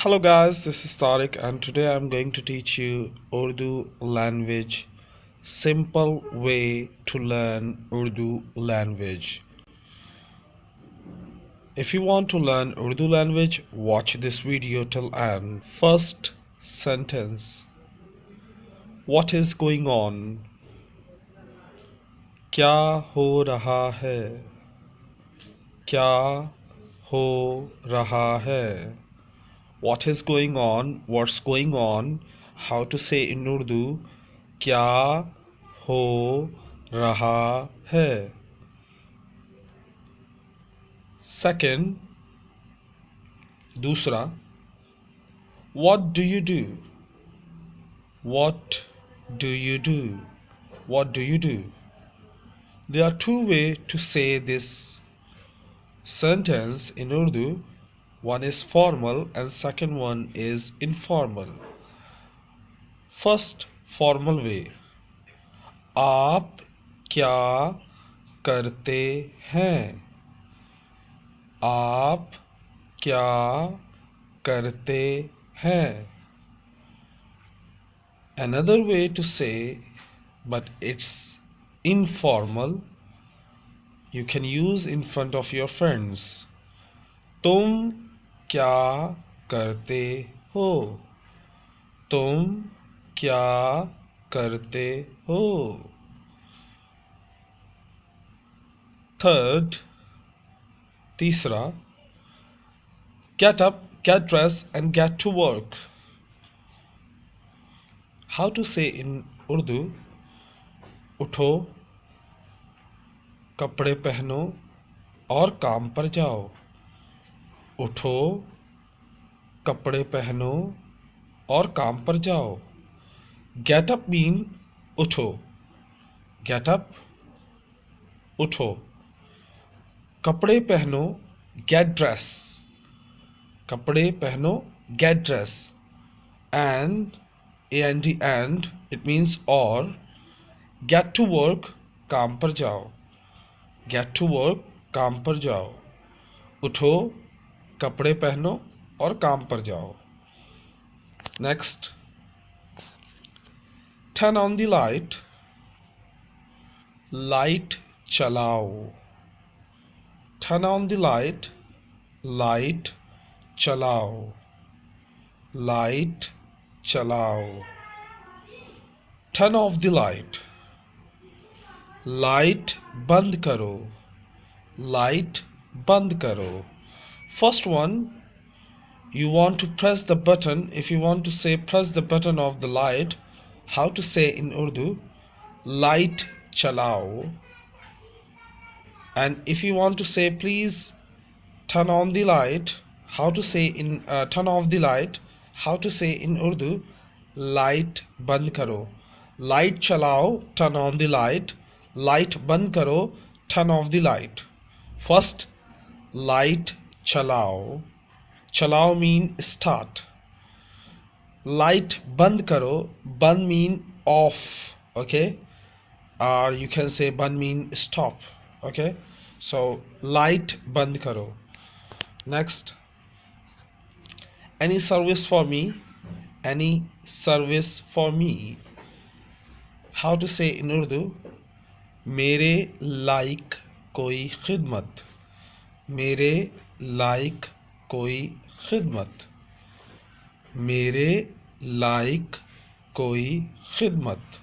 Hello guys, this is Tariq and today I'm going to teach you Urdu language. Simple way to learn Urdu language. If you want to learn Urdu language, watch this video till end. First sentence. What is going on? क्या हो रहा है? क्या हो रहा है? What is going on? What's going on? How to say in Urdu? क्या हो रहा है? Second, दूसरा, what do you do? What do you do? What do you do? There are two ways to say this sentence in Urdu. One is formal and second one is informal. First, formal way. आप क्या करते हैं? आप क्या करते हैं? Another way to say, but it's informal, you can use in front of your friends. तुम क्या करते हो? तुम क्या करते हो? Third, तीसरा, get up, get dressed and get to work. How to say in Urdu? उठो, कपड़े पहनो और काम पर जाओ. उठो, कपड़े पहनो और काम पर जाओ. Get up mean उठो. Get up, उठो. कपड़े पहनो, get dress. कपड़े पहनो, get dress. And and it means or. Get to work, काम पर जाओ. Get to work, काम पर जाओ. उठो, कपड़े पहनो और काम पर जाओ. Next, turn on the light. Light चलाओ. Turn on the light. Light चलाओ. Light चलाओ. Turn off the light. Light बंद करो. Light बंद करो. First one, you want to press the button. If you want to say press the button of the light, how to say in Urdu? Light chalao. And if you want to say please turn on the light, how to say in turn off the light, how to say in Urdu? Light band karo. Light chalao, turn on the light. Light band karo, turn off the light. First, light chalao. Chalao mean start. Light band karo. Band mean off. Okay, or you can say band mean stop. Okay, so light band karo. Next, any service for me. Any service for me. How to say in Urdu? मेरे लायक कोई खिदमत. मेरे लायक कोई खिदमत. मेरे लायक कोई खिदमत.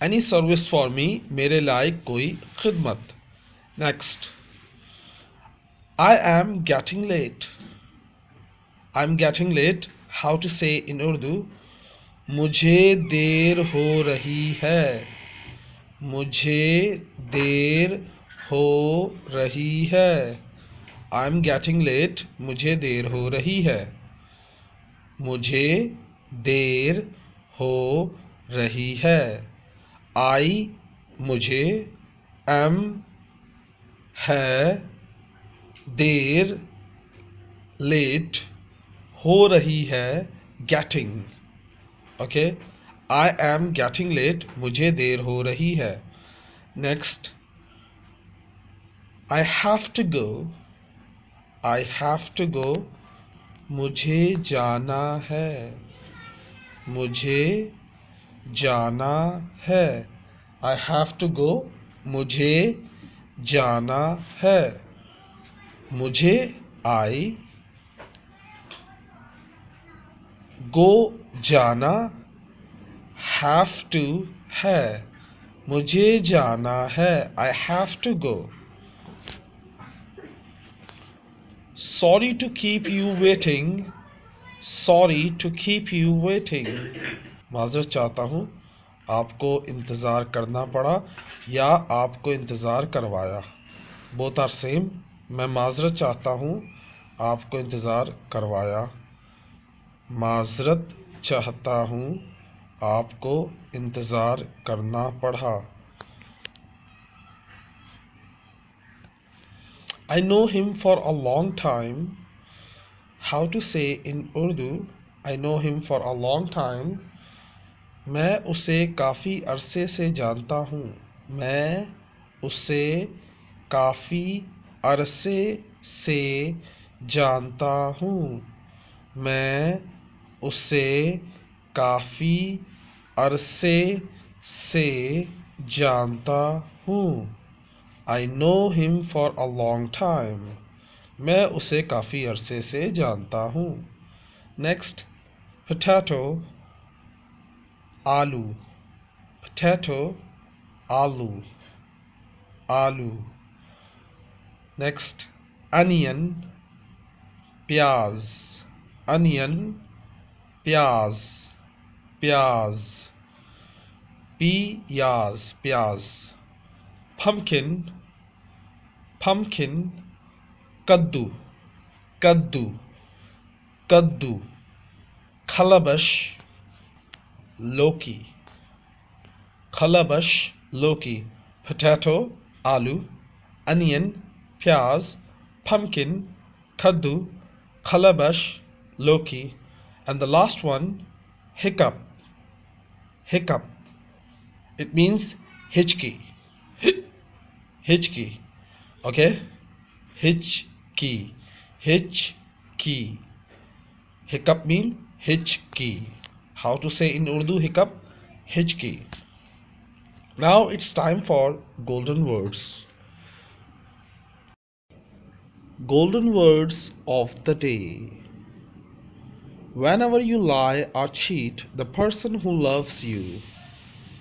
Any service for me. मेरे लायक कोई खिदमत. Next, I am getting late. I'm getting late. How to say in Urdu? मुझे देर हो रही है. मुझे देर हो रही है. I'm getting late. मुझे देर हो रही है. मुझे देर हो रही है. I मुझे, am है, देर late, हो रही है, getting. Okay, I am getting late. मुझे देर हो रही है. Next, I have to go. I have to go. मुझे जाना है, मुझे जाना है। I have to go, मुझे जाना है। मुझे I go जाना, have to है। मुझे जाना है, I have to go। Sorry to keep you waiting, sorry to keep you waiting। माज़रत चाहता हूँ आपको इंतज़ार करना पड़ा या आपको इंतज़ार करवाया। Both are same. मैं माज़रत चाहता हूँ आपको इंतज़ार करवाया। माज़रत चाहता हूँ आपको इंतज़ार करना पड़ा। I know him for a long time. How to say in Urdu, I know him for a long time। मैं उसे काफ़ी अरसे से जानता हूँ। मैं उसे काफ़ी अरसे से जानता हूँ। मैं उसे काफ़ी अरसे से जानता हूँ। I know him for a long time। मैं उसे काफ़ी अरसे से जानता हूँ। नेक्स्ट, potato आलू, potato आलू, आलू। नेक्स्ट, onion प्याज, onion प्याज, प्याज। पियाज प्याज। pumpkin pumpkin कद्दू, कद्दू, कद्दू। खलबश लौकी, खलबश लौकी। potato आलू, onion प्याज, pumpkin कद्दू, खलबश लौकी। And the last one, hiccup, hiccup, it means हिचकी, हिचकी। Okay, हिचकी, हिचकी। hiccup mean हिचकी। How to say in Urdu hiccup? हिचकी। Now it's time for golden words. Golden words of the day. Whenever you lie or cheat the person who loves you,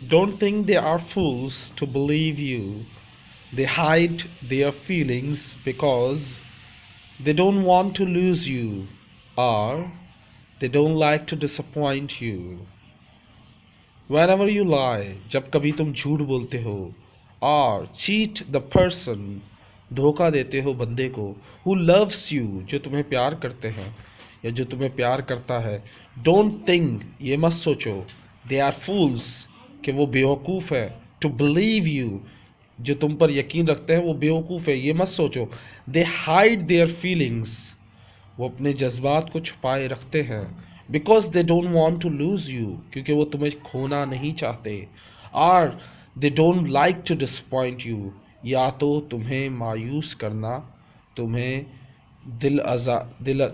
don't think they are fools to believe you. They hide their feelings because they don't want to lose you, or they don't like to disappoint you. Whenever you lie, जब कभी तुम झूठ बोलते हो, or cheat the person, धोखा देते हो बंदे को, who loves you, जो तुम्हें प्यार करते हैं या जो तुम्हें प्यार करता है, don't think, ये मत सोचो, they are fools, कि वो बेवकूफ़ है, to believe you, जो तुम पर यकीन रखते हैं वो बेवकूफ़ है, ये मत सोचो। they hide their feelings, वो अपने जज्बात को छुपाए रखते हैं। Because they don't want to lose you, क्योंकि वो तुम्हें खोना नहीं चाहते। Or they don't like to disappoint you, या तो तुम्हें मायूस करना, तुम्हें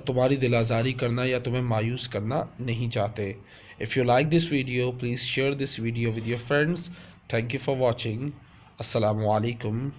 तुम्हारी दिल आज़ारी करना या तुम्हें मायूस करना नहीं चाहते। If you like this video please share this video with your friends. Thank you for watching. अस्सलामु अलैकुम।